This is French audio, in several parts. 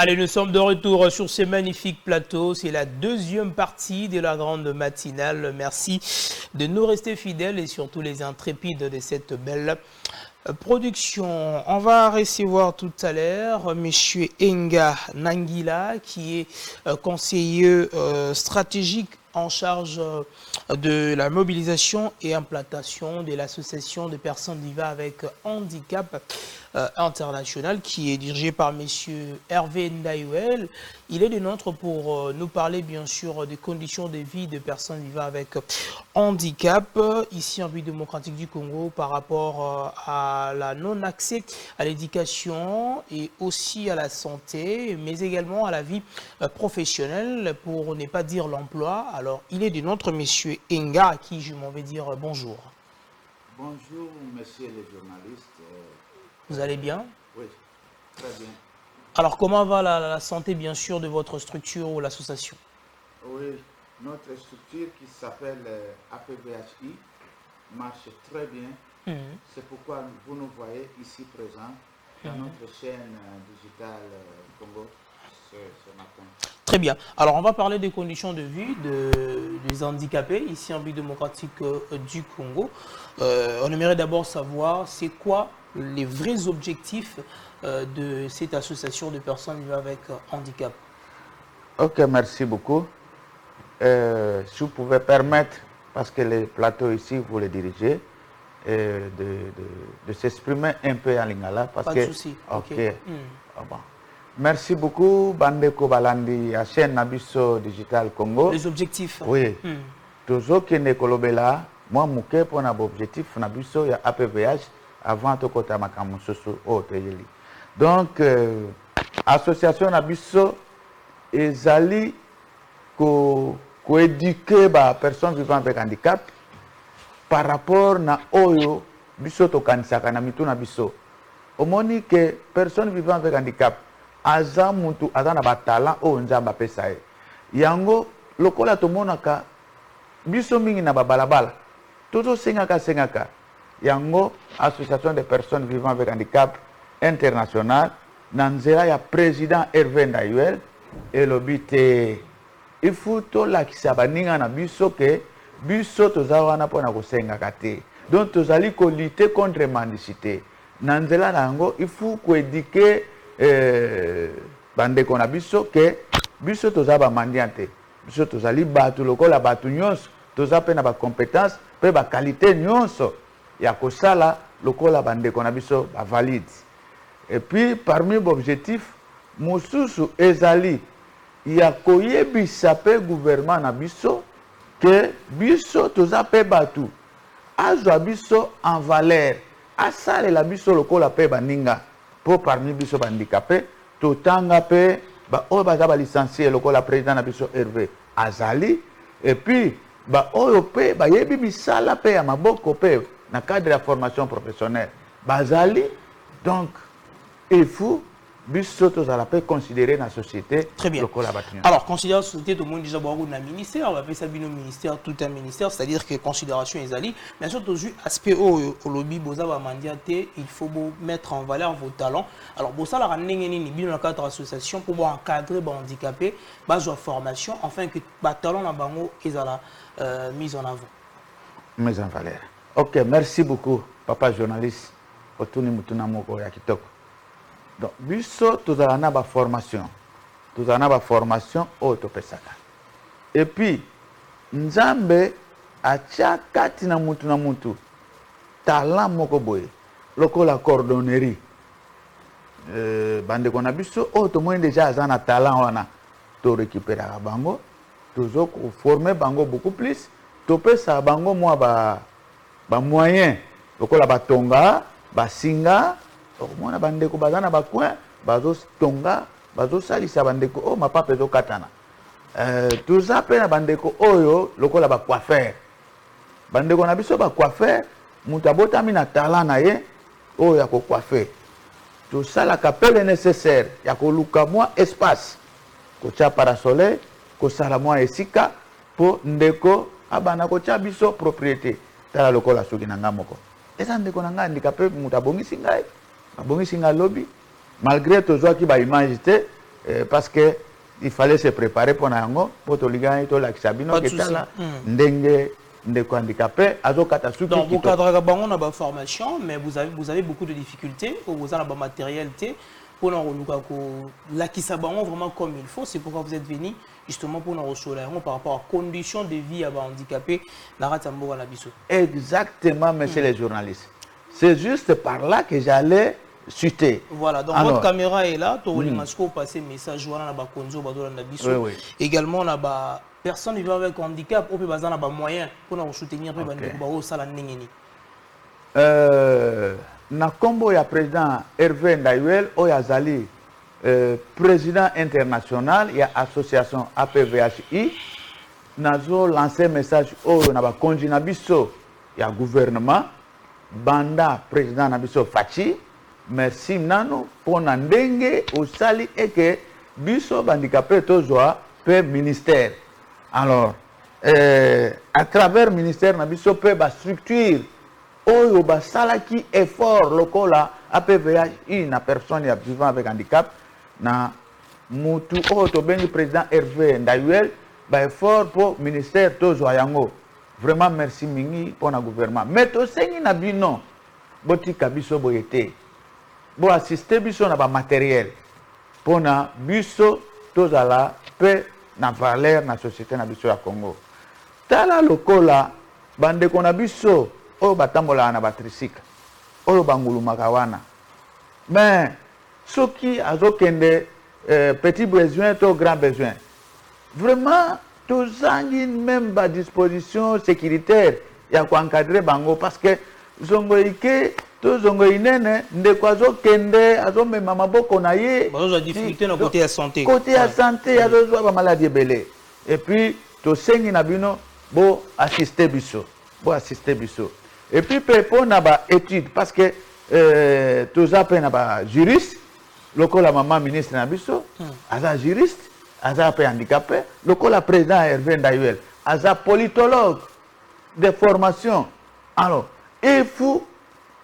Allez, nous sommes de retour sur ces magnifiques plateaux. C'est la deuxième partie de la grande matinale. Merci de nous rester fidèles et surtout les intrépides de cette belle production. On va recevoir tout à l'heure M. Enga Nangila, qui est conseiller stratégique en charge de la mobilisation et implantation de l'association de personnes vivant avec handicap international, qui est dirigée par M. Hervé Ndaïwel. Il est de nôtre pour nous parler bien sûr des conditions de vie de personnes vivant avec handicap ici en République démocratique du Congo par rapport à la non-accès à l'éducation et aussi à la santé, mais également à la vie professionnelle, pour ne pas dire l'emploi. Alors, il est de notre monsieur Enga, à qui je m'en vais dire bonjour. Bonjour, messieurs les journalistes. Vous allez bien? Oui, très bien. Alors, comment va la santé, bien sûr, de votre structure ou l'association? Oui, notre structure qui s'appelle APVHI marche très bien. C'est pourquoi vous nous voyez ici présents dans notre chaîne digitale Congo ce matin. Très bien. Alors, on va parler des conditions de vie des handicapés ici en République démocratique du Congo. On aimerait d'abord savoir c'est quoi les vrais objectifs de cette association de personnes vivant avec handicap. Ok, merci beaucoup. Si vous pouvez permettre, parce que les plateaux ici, vous les dirigez, de s'exprimer un peu en lingala. Pas de souci. Ok. Ah bon. Merci beaucoup, Bandeko Balandi, à chaîne Nabiso Digital Congo. Les objectifs. Oui. Toujours qui n'est là, moi, je pour un objectif, Nabiso, il y a APVH, avant de côté Makamusoso, donc, association Nabiso, ezali ko éduquer les personnes vivant avec handicap par rapport na oyo biso to kanisaka na mitu na biso. Omoni que personne vivant avec handicap aza mutu aza na batala o nzamba pesa ye. Yango lokola tomonaka biso mingi na babalabala. Toto sengaka. Yango association de personnes vivant avec handicap international nanzela ya président Hervé Ndaïwel et l'obité il faut to la kisabaninga na biso ke biso tozawana pona kosengaka te. Donc tozali ko lutter contre mendicité. Nanzela nango il faut ko éduquer bandeko na biso ke biso tozaba mandiante. Biso tozali batu lokola batu nyonso, toza pe na ba compétence pe ba qualité nyonso ya kosala lokola bandeko na biso ba valide. Et puis parmi les objectifs mosusu ezali ya koyebisa pe gouvernement na biso que biso toza pe batu azwa biso en valeur asale la biso lokola pe baninga po parmi biso bandicapé totanga pe ba oyo baza ba licencié lokola président na biso Hervé azali et puis ba oyo pe bayebi misala pe ya maboko pe na cadre de la formation professionnelle bazali. Donc il faut biso tozala pe considérer la société. Très bien. Alors, considérer la société, tout le monde dit que un ministère, on va appeler ça un ministère, tout un ministère, c'est-à-dire que considération est allée. Mais surtout, aspect au lobby, il faut mettre en valeur vos talents. Alors, pour ça, dans le cadre de l'association, pour encadrer les handicapés, base de formation, afin que les talents soient mis en avant. Mis en valeur. Ok, merci beaucoup, papa journaliste. Otuni Mutunamoko Yakitoko. Donc, biso tozala na ba formation. Tozala na ba formation autopesaka. Et puis, Nzambe atia kati na mutu talent moko boye. Lokola cordonnerie. Bande kona biso auto moins déjà azana talent wana. To récupérer bango, tozo ko former bango beaucoup plus. To pesa bango moi ba moyen. Lokola ba tonga, ba singa. Mwana bandeko bazana bakwa bazo tonga bazo salisa bandeko o mapa pezo katana tuza pe na bandeko oyo lokola ba coiffeur bandeko na biso ba coiffeur mutu abotami na talent na ye oyo ya ko coiffer to sala kapele nécessaire ya ko luka mwa espace ko tia parasoleil ko sala mwa esika po ndeko abana ko tia biso propriété tala lokola soki na ngamoko eza ndeko na nga handicapé mutu abongisi ngai abongi singa lobby malgré toujours qui ba image te parce que il fallait se préparer pour nango pour to liga to la kisabino qui est là ndenge ndeko handicapé azo katasuki. Donc vous cadrez on a formation, mais vous avez beaucoup de difficultés, vous avez la matérialité pour la kisabango vraiment comme il faut. C'est pourquoi vous êtes venu justement pour nous recevoir par rapport aux conditions de vie à handicapés. Exactement, monsieur les journalistes. C'est juste par là que j'allais citer. Voilà, donc votre caméra est là, tu as passé message également on a personne vivant avec handicap, on peut avoir des moyens pour nous soutenir na kombo ya président Hervé Ndayuel Oyazali président international ya association APVHI nazo lancé message oyo na ba konji na biso ya gouvernement banda président na biso Fachi merci nano pona ndenge osali eke biso bandicapé tozwa pe ministère. Alors à travers ministère na biso pe ba structure oyo ba salaki effort lokola APVHI na personne ya vivant avec handicap na mutu oyo to bengi président Hervé Ndayuel ba effort pour ministère tozwa yango. Vraiment merci mingi pour na gouvernement. Mais to sengi na bino botika biso boyete. Bo assister biso na ba matériel pour na biso tozala pe na valeur na société na biso ya Congo. Tala lokola bande kona biso oyo batambola na batrisika oyo bangulumaka wana. Mais soki azokende petit besoin to grand besoin vraiment tozangi même ba disposition sécuritaire ya encadrer bango parce que zongoike to zongoinene ndeko azokende azomema maboko na ye bazo difficulté na côté ya santé azozwa ba maladie ebele et puis tosengi na bino bo assister biso et puis pour na ba étude parce que toza pe na ba juriste lokola maman ministre na biso aza juriste aza pe handicapé lokola président Hervé Ndayuel aza politologue de formation. Alors il faut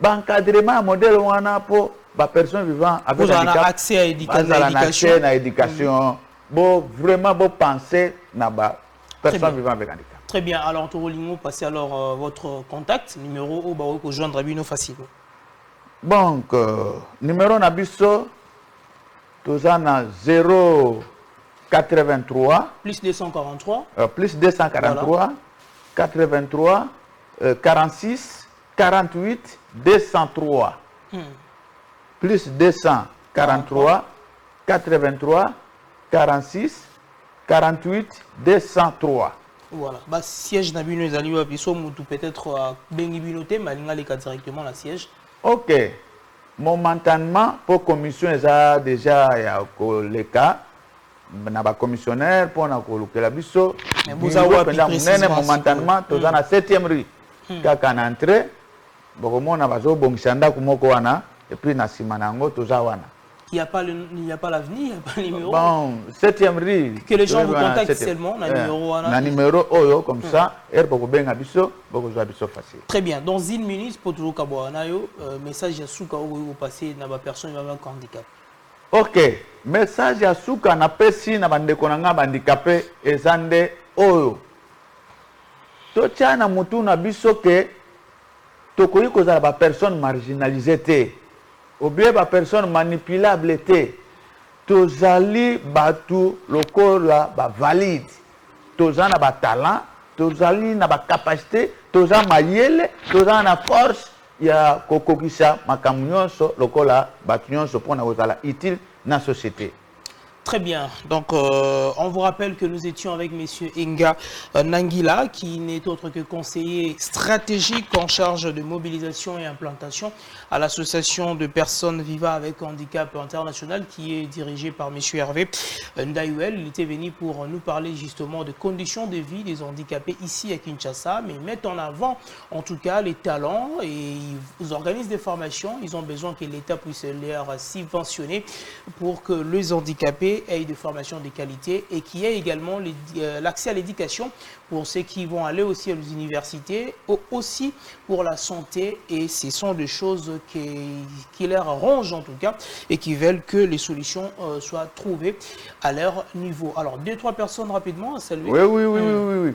l'encadrement modèle wana pour ba personne vivant avec handicap accès à éducation bon vraiment bon penser na ba personne vivant avec handicap. Très bien, alors Torolimo, passez alors votre contact numéro au barreau pour joindre Rabino facilement. Donc numéro nabiso tozana 083 plus 243 plus 243 voilà. 83 46 48 203 plus 243 83 46 48 203. Voilà, bah siège nabino ezali wa biso mutu peut-être bengi binoté malinga leka directement la siège. OK. Momentanément pour commission eza déjà ya koleka na ba commissionnaire pour na kolukela biso. Mais vous avez précisément momentanément toza na 7e rue. Kaka na entrée bokomona bazo bongisa ndako moko wana et puis na sima nango toza wana. Il n'y a pas l'avenir, il n'y a pas le numéro. Bon, 7e rue. Que les gens vous contactent seulement, le numéro. Le numéro oyo comme ça, facile. Très bien. Dans une minute, pour toujours Kabouanayo, message à Souka où passer dans la personne avec handicap. OK. Message à Souka na pesi na bande konanga handicapé ezande oyo. To tiana mutu na biso ke tokoyi kozala ba personne marginalisée te. Ou bien ba personne manipulable te. Tozali batu lokola ba valide. Tozana ba talent, tozali na ba capacité, toza mayele, toza na force ya kokokisa makamu nyonso lokola batu nyonso pona kozala utile na société. Très bien. Donc, on vous rappelle que nous étions avec M. Enga Nangila, qui n'est autre que conseiller stratégique en charge de mobilisation et implantation à l'association de personnes vivant avec handicap international, qui est dirigée par M. Hervé Ndayuel. Il était venu pour nous parler justement de conditions de vie des handicapés ici à Kinshasa, mais mettre en avant, en tout cas, les talents, et ils organisent des formations. Ils ont besoin que l'État puisse les subventionner pour que les handicapés qualité et de formation de qualité et qu'il y ait également l'accès à l'éducation pour ceux qui vont aller aussi à l'université, aussi pour la santé, et ce sont des choses qui leur arrangent en tout cas et qui veulent que les solutions soient trouvées à leur niveau. Alors, 2-3 personnes rapidement à saluer. Oui.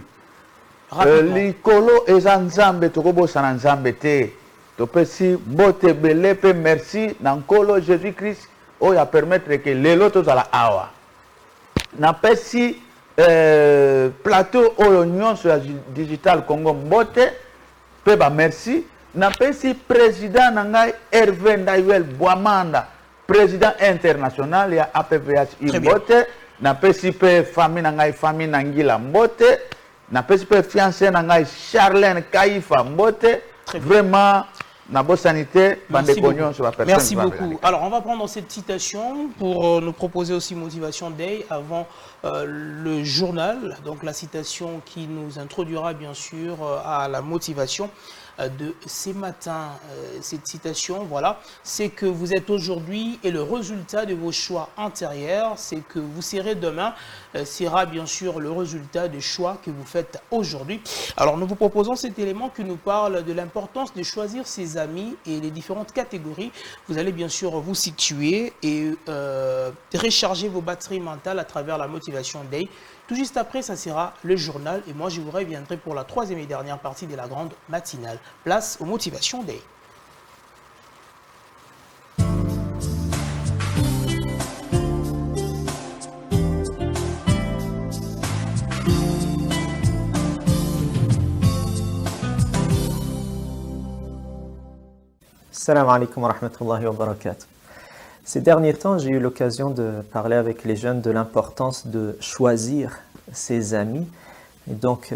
Rapidement. Likolo eza nzambe tokobosana nzambe te. Topesi mbote bele pe merci na nkolo Jésus Christ oyo a permettre que lelo tozala awa. Napesi plateau oyo nyonso ya digital Congo mbote pe ba merci. Napesi président na ngai Hervé Ndayuel Boamanda, président international ya APVH mbote. Napesi pe famille na ngai famille Nangila mbote. Napesi pe fiancé na ngai Charlène Kaifa mbote. Vraiment Nabo sanité, merci beaucoup. Alors, on va prendre cette citation pour nous proposer aussi Motivation Day avant le journal. Donc, la citation qui nous introduira bien sûr à la motivation de ces matins. Cette citation, voilà, c'est que vous êtes aujourd'hui et le résultat de vos choix antérieurs, c'est que vous serez demain, sera bien sûr le résultat des choix que vous faites aujourd'hui. Alors, nous vous proposons cet élément qui nous parle de l'importance de choisir ses amis et les différentes catégories. Vous allez bien sûr vous situer et recharger vos batteries mentales à travers la Motivation Day. Tout juste après, ça sera le journal et moi, je vous reviendrai pour la 3e et dernière partie de la grande matinale. Place aux Motivation Day. Salam alaikum wa rahmatullahi wa barakatuh. Ces derniers temps, j'ai eu l'occasion de parler avec les jeunes de l'importance de choisir ses amis. Et donc,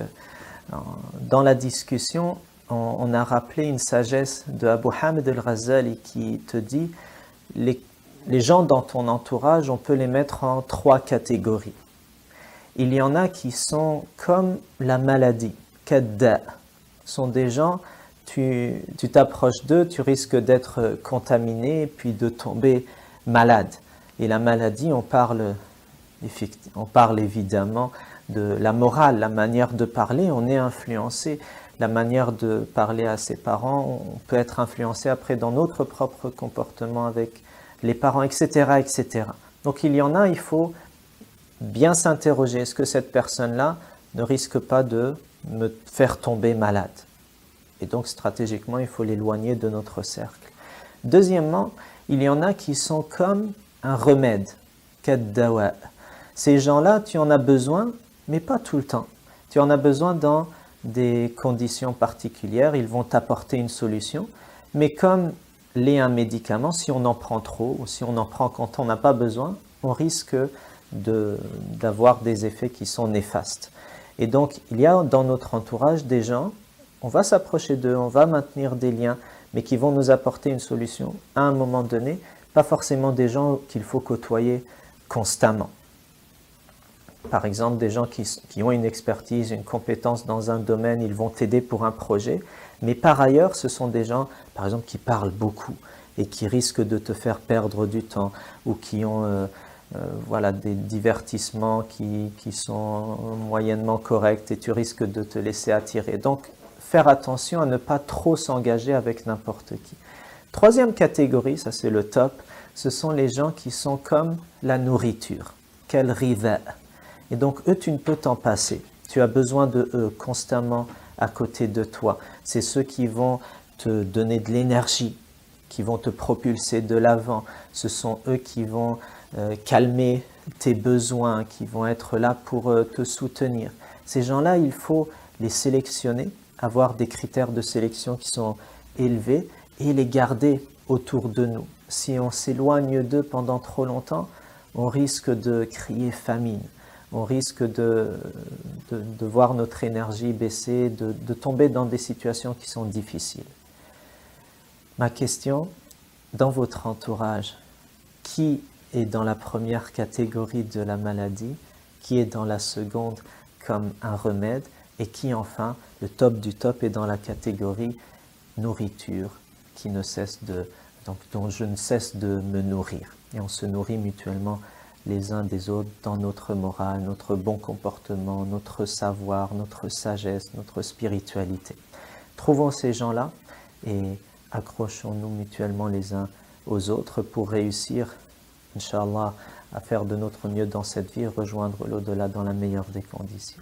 dans la discussion, on a rappelé une sagesse de Abu Hamid al-Ghazali qui te dit les gens dans ton entourage, on peut les mettre en 3 catégories. Il y en a qui sont comme la maladie, kadda. Ce sont des gens, tu t'approches d'eux, tu risques d'être contaminé puis de tomber malade. Et la maladie, on parle évidemment de la morale, la manière de parler, on est influencé. La manière de parler à ses parents, on peut être influencé après dans notre propre comportement avec les parents, etc., etc. Donc il y en a, il faut bien s'interroger, est-ce que cette personne-là ne risque pas de me faire tomber malade? Et donc stratégiquement, il faut l'éloigner de notre cercle. Deuxièmement, il y en a qui sont comme un remède, kaddawa. Ces gens-là, tu en as besoin, mais pas tout le temps. Tu en as besoin dans des conditions particulières, ils vont t'apporter une solution, mais comme l'est un médicament, si on en prend trop ou si on en prend quand on n'a pas besoin, on risque d'avoir des effets qui sont néfastes. Et donc, il y a dans notre entourage des gens, on va s'approcher d'eux, on va maintenir des liens, mais qui vont nous apporter une solution à un moment donné, pas forcément des gens qu'il faut côtoyer constamment. Par exemple, des gens qui ont une expertise, une compétence dans un domaine, ils vont t'aider pour un projet, mais par ailleurs, ce sont des gens, par exemple, qui parlent beaucoup et qui risquent de te faire perdre du temps ou qui ont des divertissements qui sont moyennement corrects et tu risques de te laisser attirer. Donc, faire attention à ne pas trop s'engager avec n'importe qui. Troisième catégorie, ça c'est le top, ce sont les gens qui sont comme la nourriture, quel riva. Et donc eux, tu ne peux t'en passer. Tu as besoin de eux constamment à côté de toi. C'est ceux qui vont te donner de l'énergie, qui vont te propulser de l'avant. Ce sont eux qui vont calmer tes besoins, qui vont être là pour te soutenir. Ces gens-là, il faut les sélectionner, avoir des critères de sélection qui sont élevés et les garder autour de nous. Si on s'éloigne d'eux pendant trop longtemps, on risque de crier famine. On risque de voir notre énergie baisser, de tomber dans des situations qui sont difficiles. Ma question, dans votre entourage, qui est dans la première catégorie de la maladie, qui est dans la seconde comme un remède, et qui enfin, le top du top, est dans la catégorie nourriture, dont je ne cesse de me nourrir. Et on se nourrit mutuellement les uns des autres dans notre morale, notre bon comportement, notre savoir, notre sagesse, notre spiritualité. Trouvons ces gens-là et accrochons-nous mutuellement les uns aux autres pour réussir, Inch'Allah, à faire de notre mieux dans cette vie et rejoindre l'au-delà dans la meilleure des conditions.